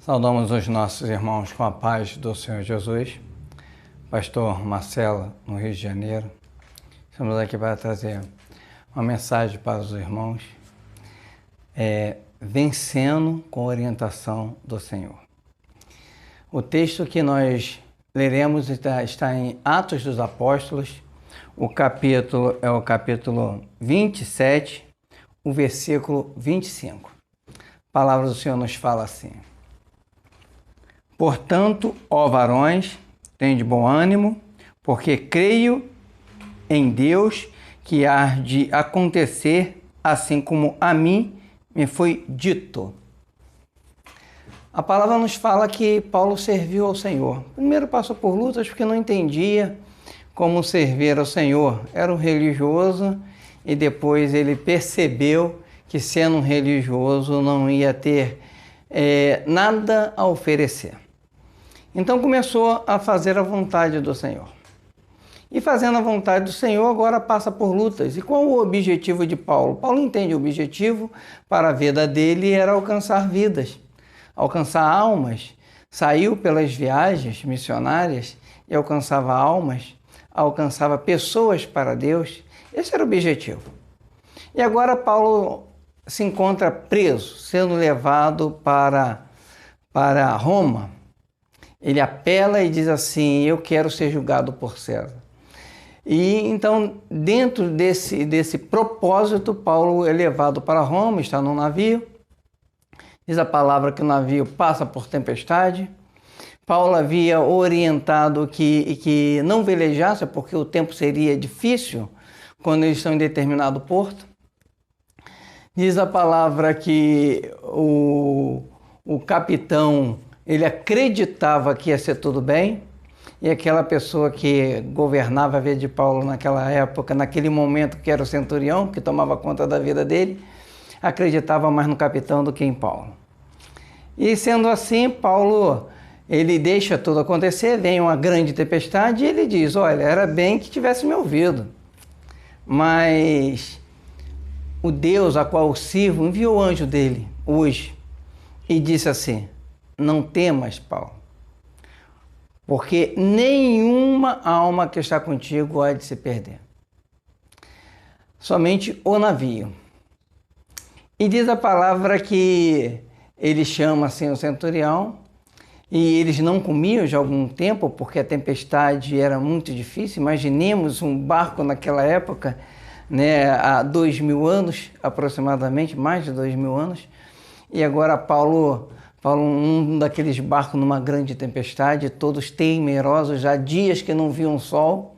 Saudamos os nossos irmãos com a paz do Senhor Jesus. Pastor Marcelo, no Rio de Janeiro. Estamos aqui para trazer uma mensagem para os irmãos. Vencendo com a orientação do Senhor. O texto que nós leremos está em Atos dos Apóstolos. O capítulo é o capítulo 27, o versículo 25. A palavra do Senhor nos fala assim: Portanto, ó varões, tende bom ânimo, porque creio em Deus que há de acontecer assim como a mim me foi dito. A palavra nos fala que Paulo serviu ao Senhor. Primeiro passou por lutas porque não entendia como servir ao Senhor. Era um religioso e depois ele percebeu que sendo um religioso não ia ter nada a oferecer. Então começou a fazer a vontade do Senhor. E fazendo a vontade do Senhor, agora passa por lutas. E qual o objetivo de Paulo? Paulo entende o objetivo para a vida dele era alcançar vidas, alcançar almas. Saiu pelas viagens missionárias e alcançava almas, alcançava pessoas para Deus. Esse era o objetivo. E agora Paulo se encontra preso, sendo levado para Roma. Ele apela e diz assim: eu quero ser julgado por César. E então, dentro desse propósito, Paulo é levado para Roma, está no navio. Diz a palavra que o navio passa por tempestade. Paulo havia orientado que não velejasse, porque o tempo seria difícil quando eles estão em determinado porto. Diz a palavra que o capitão, ele acreditava que ia ser tudo bem, e aquela pessoa que governava a vida de Paulo naquela época, naquele momento, que era o centurião, que tomava conta da vida dele, acreditava mais no capitão do que em Paulo. E sendo assim, Paulo, ele deixa tudo acontecer, vem uma grande tempestade e ele diz: olha, era bem que tivesse me ouvido, mas o Deus a qual eu sirvo enviou o anjo dele hoje e disse assim: não temas, Paulo, porque nenhuma alma que está contigo há de se perder. Somente o navio. E diz a palavra que ele chama assim o centurião, e eles não comiam já há algum tempo, porque a tempestade era muito difícil. Imaginemos um barco naquela época, né, há 2000 anos, aproximadamente, mais de 2000 anos, e agora Paulo, um daqueles barcos numa grande tempestade, todos temerosos, já dias que não viam sol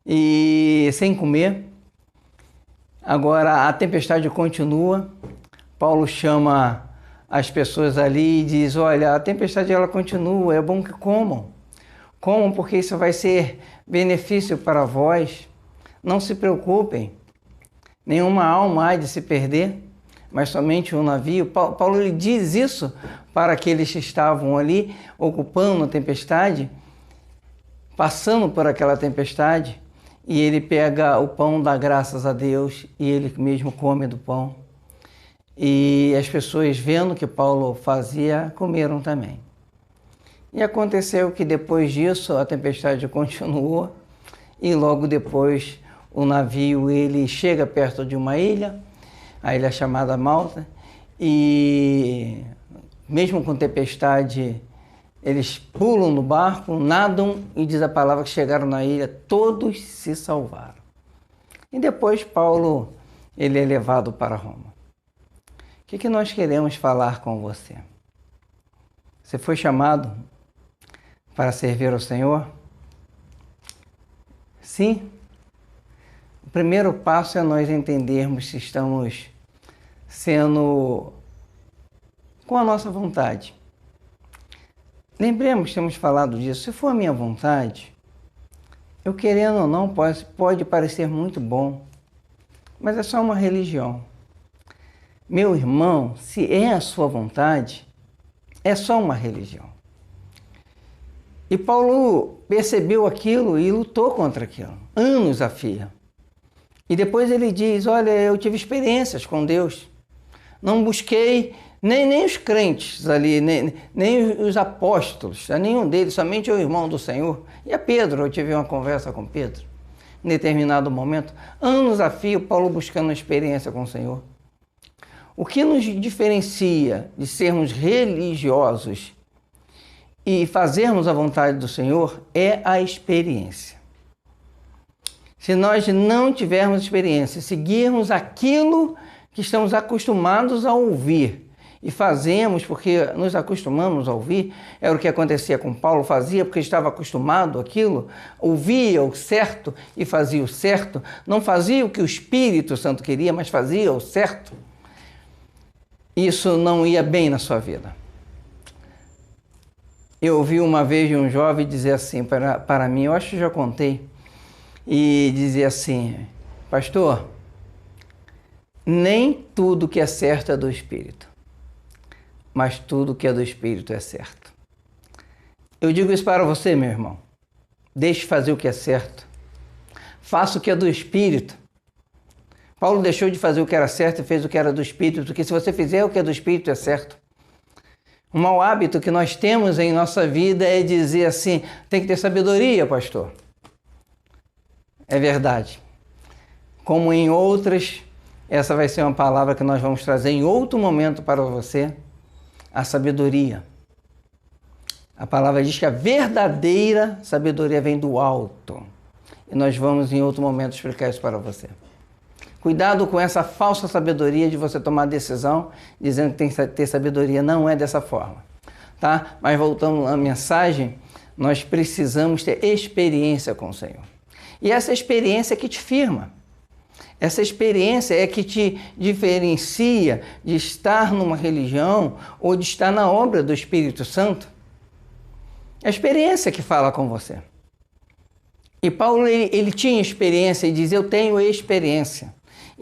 e sem comer. Agora a tempestade continua. Paulo chama as pessoas ali e diz: olha, a tempestade ela continua, é bom que comam. Comam porque isso vai ser benefício para vós. Não se preocupem, nenhuma alma há de se perder, mas somente um navio. Paulo ele diz isso para aqueles que estavam ali ocupando a tempestade, passando por aquela tempestade, e ele pega o pão, dá graças a Deus e ele mesmo come do pão. E as pessoas, vendo o que Paulo fazia, comeram também. E aconteceu que depois disso a tempestade continuou e logo depois o navio ele chega perto de uma ilha, a ilha chamada Malta, e mesmo com tempestade, eles pulam no barco, nadam, e diz a palavra que chegaram na ilha, todos se salvaram. E depois Paulo ele é levado para Roma. O que nós queremos falar com você? Você foi chamado para servir ao Senhor? Sim? O primeiro passo é nós entendermos se estamos sendo com a nossa vontade. Lembremos que temos falado disso. Se for a minha vontade, eu querendo ou não, pode parecer muito bom, mas é só uma religião. Meu irmão, se é a sua vontade, é só uma religião. E Paulo percebeu aquilo e lutou contra aquilo, anos a fio. E depois ele diz: olha, eu tive experiências com Deus. Não busquei Nem os crentes ali, nem os apóstolos, nenhum deles, somente o irmão do Senhor. E a Pedro, eu tive uma conversa com Pedro, em determinado momento, anos a fio, Paulo buscando uma experiência com o Senhor. O que nos diferencia de sermos religiosos e fazermos a vontade do Senhor é a experiência. Se nós não tivermos experiência, seguirmos aquilo que estamos acostumados a ouvir e fazemos porque nos acostumamos a ouvir, era o que acontecia com Paulo, fazia porque estava acostumado àquilo, ouvia o certo e fazia o certo, não fazia o que o Espírito Santo queria, mas fazia o certo. Isso não ia bem na sua vida. Eu ouvi uma vez um jovem dizer assim para mim, eu acho que já contei, e dizer assim: pastor, nem tudo que é certo é do Espírito, mas tudo que é do Espírito é certo. Eu digo isso para você, meu irmão. Deixe fazer o que é certo. Faça o que é do Espírito. Paulo deixou de fazer o que era certo e fez o que era do Espírito, porque se você fizer o que é do Espírito é certo. Um mau hábito que nós temos em nossa vida é dizer assim: tem que ter sabedoria, pastor. É verdade. Como em outras, essa vai ser uma palavra que nós vamos trazer em outro momento para você, a sabedoria. A palavra diz que a verdadeira sabedoria vem do alto. E nós vamos em outro momento explicar isso para você. Cuidado com essa falsa sabedoria de você tomar decisão dizendo que tem que ter sabedoria. Não é dessa forma, tá? Mas voltando à mensagem, nós precisamos ter experiência com o Senhor. E essa experiência é que te firma. Essa experiência é que te diferencia de estar numa religião ou de estar na obra do Espírito Santo. É a experiência que fala com você. E Paulo, ele tinha experiência e diz: eu tenho experiência.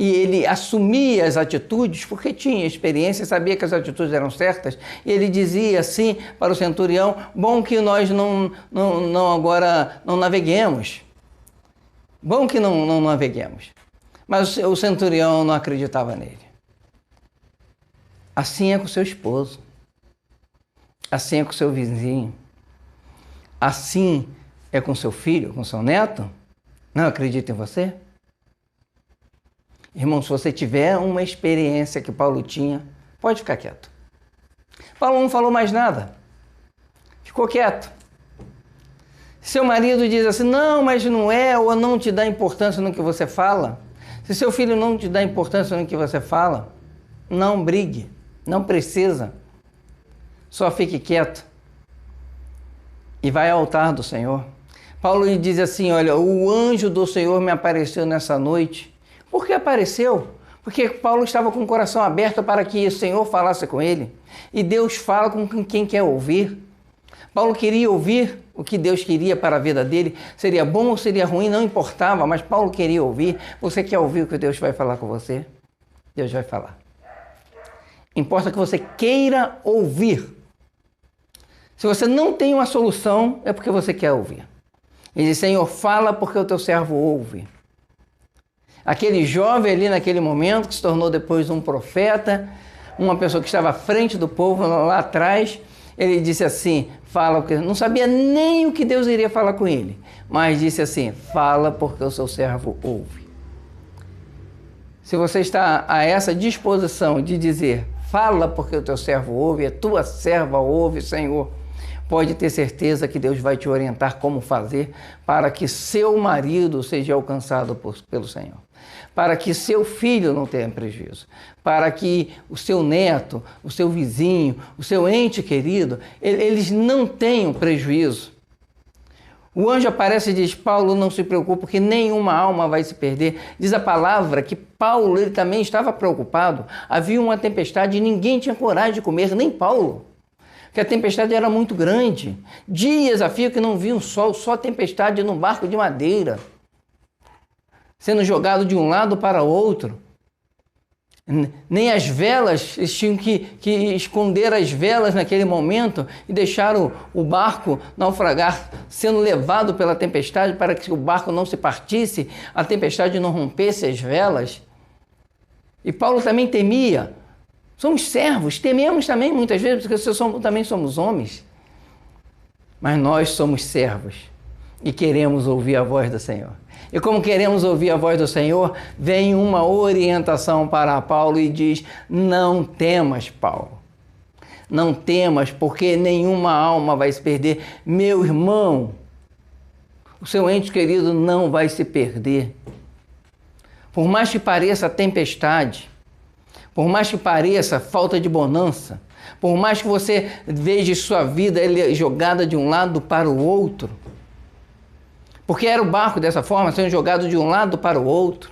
E ele assumia as atitudes porque tinha experiência, sabia que as atitudes eram certas. E ele dizia assim para o centurião: bom que nós agora não naveguemos. Bom que não naveguemos. Mas o centurião não acreditava nele. Assim é com o seu esposo. Assim é com o seu vizinho. Assim é com seu filho, com seu neto. Não acredita em você? Irmão, se você tiver uma experiência que Paulo tinha, pode ficar quieto. Paulo não falou mais nada. Ficou quieto. Seu marido diz assim: não, mas não é, ou não te dá importância no que você fala. Se seu filho não te dá importância no que você fala, não brigue, não precisa. Só fique quieto e vai ao altar do Senhor. Paulo lhe diz assim: olha, o anjo do Senhor me apareceu nessa noite. Por que apareceu? Porque Paulo estava com o coração aberto para que o Senhor falasse com ele. E Deus fala com quem quer ouvir. Paulo queria ouvir o que Deus queria para a vida dele. Seria bom ou seria ruim, não importava, mas Paulo queria ouvir. Você quer ouvir o que Deus vai falar com você? Deus vai falar. Importa que você queira ouvir. Se você não tem uma solução, é porque você quer ouvir. Ele diz: Senhor, fala porque o teu servo ouve. Aquele jovem ali naquele momento, que se tornou depois um profeta, uma pessoa que estava à frente do povo lá atrás, ele disse assim: fala, porque não sabia nem o que Deus iria falar com ele, mas disse assim: fala porque o seu servo ouve. Se você está a essa disposição de dizer: fala porque o teu servo ouve, a tua serva ouve, Senhor, pode ter certeza que Deus vai te orientar como fazer para que seu marido seja alcançado pelo Senhor, para que seu filho não tenha prejuízo, para que o seu neto, o seu vizinho, o seu ente querido, eles não tenham prejuízo. O anjo aparece e diz: Paulo, não se preocupe, porque nenhuma alma vai se perder. Diz a palavra que Paulo, ele também estava preocupado. Havia uma tempestade e ninguém tinha coragem de comer, nem Paulo. Porque a tempestade era muito grande. Dias a fio que não via o sol, só tempestade num barco de madeira, sendo jogado de um lado para o outro. Nem as velas, eles tinham que esconder as velas naquele momento e deixar o barco naufragar, sendo levado pela tempestade para que o barco não se partisse, a tempestade não rompesse as velas. E Paulo também temia Somos servos, tememos também muitas vezes, porque também somos homens. Mas nós somos servos e queremos ouvir a voz do Senhor. E como queremos ouvir a voz do Senhor, vem uma orientação para Paulo e diz: não temas, Paulo. Não temas, porque nenhuma alma vai se perder. Meu irmão, o seu ente querido não vai se perder. Por mais que pareça tempestade, por mais que pareça falta de bonança, por mais que você veja sua vida jogada de um lado para o outro, porque era o barco dessa forma, sendo jogado de um lado para o outro,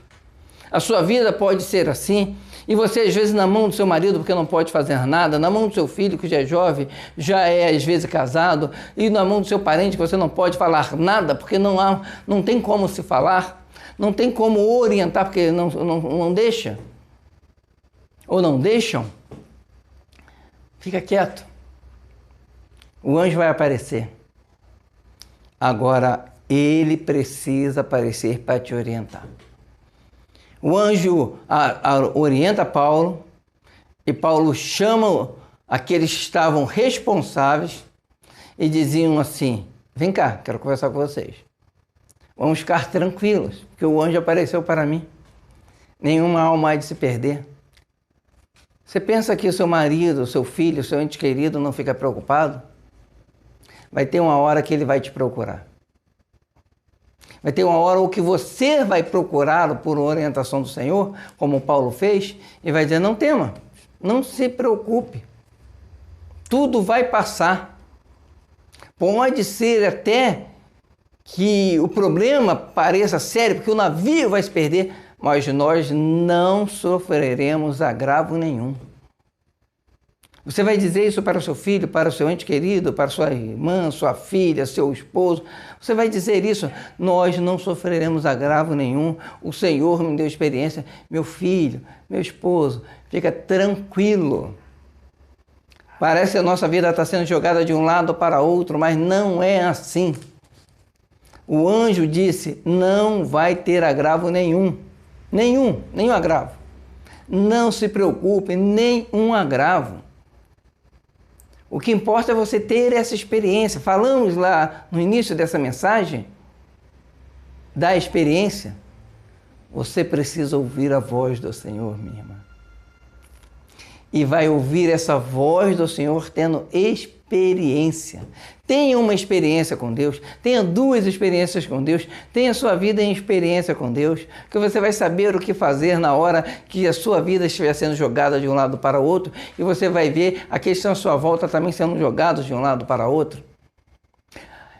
a sua vida pode ser assim, e você às vezes na mão do seu marido, porque não pode fazer nada, na mão do seu filho, que já é jovem, já é às vezes casado, e na mão do seu parente, que você não pode falar nada, porque não tem como se falar, não tem como orientar, porque não deixa, ou não deixam. Fica quieto. O anjo vai aparecer. Agora, ele precisa aparecer para te orientar. O anjo orienta Paulo, e Paulo chama aqueles que estavam responsáveis e diziam assim: vem cá, quero conversar com vocês. Vamos ficar tranquilos, porque o anjo apareceu para mim. Nenhuma alma há de se perder. Você pensa que o seu marido, o seu filho, o seu ente querido não fica preocupado? Vai ter uma hora que ele vai te procurar. Vai ter uma hora que você vai procurá-lo por orientação do Senhor, como Paulo fez, e vai dizer: não tema, não se preocupe. Tudo vai passar. Pode ser até que o problema pareça sério, porque o navio vai se perder, mas nós não sofreremos agravo nenhum. Você vai dizer isso para o seu filho, para o seu ente querido, para sua irmã, sua filha, seu esposo. Você vai dizer isso: nós não sofreremos agravo nenhum. O Senhor me deu experiência. Meu filho, meu esposo, fica tranquilo. Parece que a nossa vida está sendo jogada de um lado para outro, mas não é assim. O anjo disse: não vai ter agravo nenhum. Nenhum agravo. Não se preocupe, nenhum agravo. O que importa é você ter essa experiência. Falamos lá no início dessa mensagem da experiência. Você precisa ouvir a voz do Senhor, minha irmã. E vai ouvir essa voz do Senhor tendo experiência. Tenha uma experiência com Deus, tenha 2 experiências com Deus, tenha sua vida em experiência com Deus, que você vai saber o que fazer na hora que a sua vida estiver sendo jogada de um lado para o outro, e você vai ver aqueles que estão à sua volta também sendo jogados de um lado para o outro.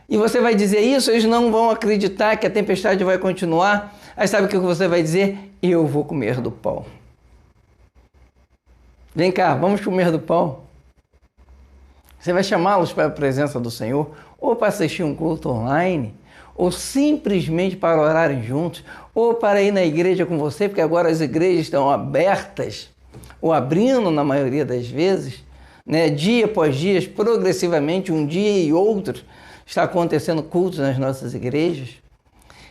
E você vai dizer isso, eles não vão acreditar que a tempestade vai continuar. Aí sabe o que você vai dizer? Eu vou comer do pão. Vem cá, vamos comer do pão. Você vai chamá-los para a presença do Senhor, ou para assistir um culto online, ou simplesmente para orarem juntos, ou para ir na igreja com você, porque agora as igrejas estão abertas, ou abrindo na maioria das vezes, né? Dia após dia, progressivamente, um dia e outro, está acontecendo cultos nas nossas igrejas.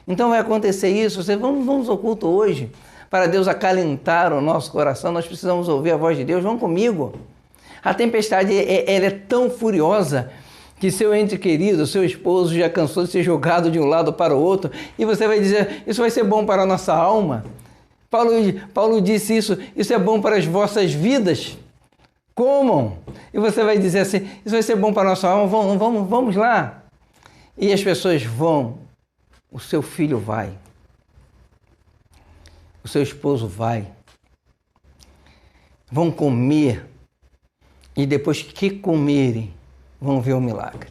Então vai acontecer isso. Vamos ao culto hoje, para Deus acalentar o nosso coração. Nós precisamos ouvir a voz de Deus. Vão comigo. A tempestade ela é tão furiosa que seu ente querido, seu esposo, já cansou de ser jogado de um lado para o outro, e você vai dizer: isso vai ser bom para a nossa alma. Paulo disse isso é bom para as vossas vidas. Comam. E você vai dizer assim: isso vai ser bom para a nossa alma, vamos lá. E as pessoas vão, o seu filho vai, o seu esposo vai, vão comer, e depois que comerem, vão ver o milagre.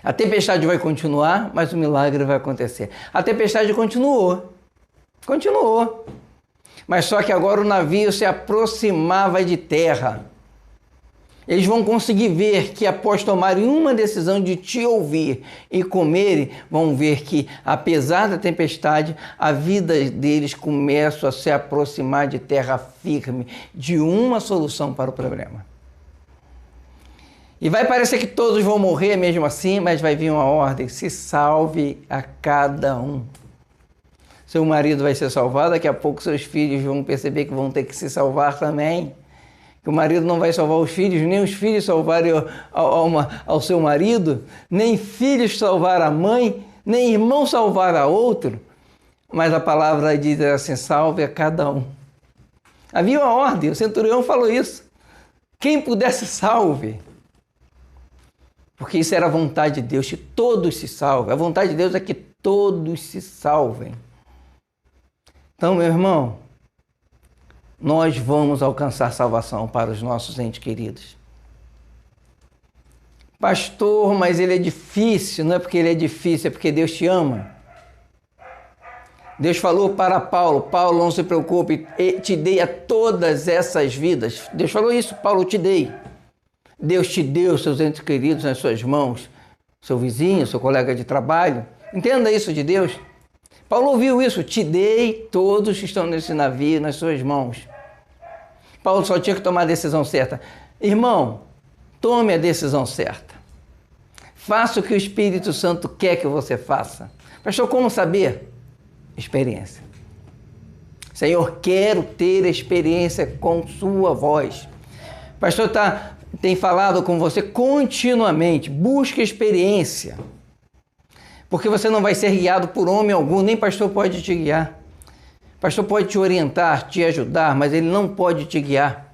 A tempestade vai continuar, mas o milagre vai acontecer. A tempestade continuou, mas só que agora o navio se aproximava de terra. Eles vão conseguir ver que após tomarem uma decisão de te ouvir e comerem, vão ver que, apesar da tempestade, a vida deles começa a se aproximar de terra firme, de uma solução para o problema. E vai parecer que todos vão morrer mesmo assim, mas vai vir uma ordem: se salve a cada um. Seu marido vai ser salvado, daqui a pouco seus filhos vão perceber que vão ter que se salvar também. que o marido não vai salvar os filhos, nem os filhos salvarem ao seu marido, nem filhos salvar a mãe, nem irmão salvar a outro, mas a palavra diz assim, salve a cada um. Havia uma ordem, o centurião falou isso. Quem pudesse, salve. Porque isso era a vontade de Deus, que todos se salvem. A vontade de Deus é que todos se salvem. Então, meu irmão, nós vamos alcançar salvação para os nossos entes queridos. Pastor, mas ele é difícil. Não é porque ele é difícil, é porque Deus te ama. Deus falou para Paulo, Paulo, não se preocupe, te dei a todas essas vidas. Deus falou isso, Paulo, te dei. Deus te deu seus entes queridos nas suas mãos, seu vizinho, seu colega de trabalho. Entenda isso de Deus. Paulo ouviu isso, te dei todos que estão nesse navio nas suas mãos. Paulo só tinha que tomar a decisão certa. Irmão, tome a decisão certa. Faça o que o Espírito Santo quer que você faça. Pastor, como saber? Experiência. Senhor, quero ter experiência com sua voz. Pastor, tem falado com você continuamente. Busque experiência. Porque você não vai ser guiado por homem algum, nem pastor pode te guiar. Pastor pode te orientar, te ajudar, mas ele não pode te guiar.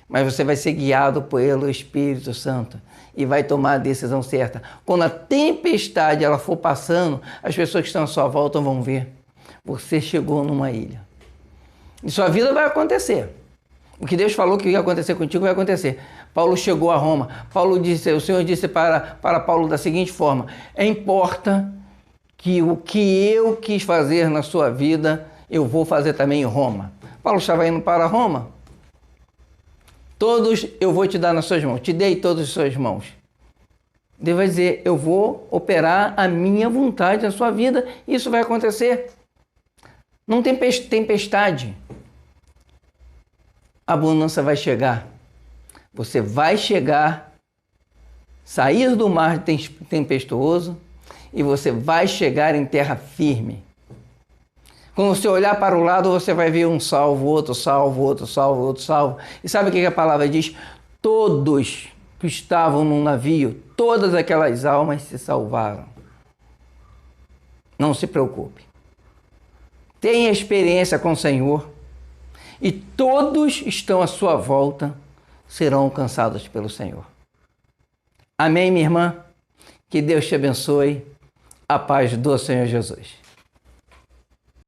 Mas você vai ser guiado pelo Espírito Santo e vai tomar a decisão certa. Quando a tempestade ela for passando, as pessoas que estão à sua volta vão ver. Você chegou numa ilha. E sua vida vai acontecer. O que Deus falou que ia acontecer contigo vai acontecer. Paulo chegou a Roma. O Senhor disse para Paulo da seguinte forma: importa que o que eu quis fazer na sua vida, eu vou fazer também em Roma. Paulo estava indo para Roma. Todos eu vou te dar nas suas mãos. Te dei todas as suas mãos. Deus vai dizer, eu vou operar a minha vontade na sua vida. Isso vai acontecer. Não tem tempestade. A abundância vai chegar. Você vai chegar, sair do mar tempestuoso e você vai chegar em terra firme. Quando você olhar para o lado, você vai ver um salvo, outro salvo, outro salvo, outro salvo. E sabe o que a palavra diz? Todos que estavam no navio, todas aquelas almas se salvaram. Não se preocupe. Tenha experiência com o Senhor e todos estão à sua volta serão alcançados pelo Senhor. Amém, minha irmã? Que Deus te abençoe. A paz do Senhor Jesus.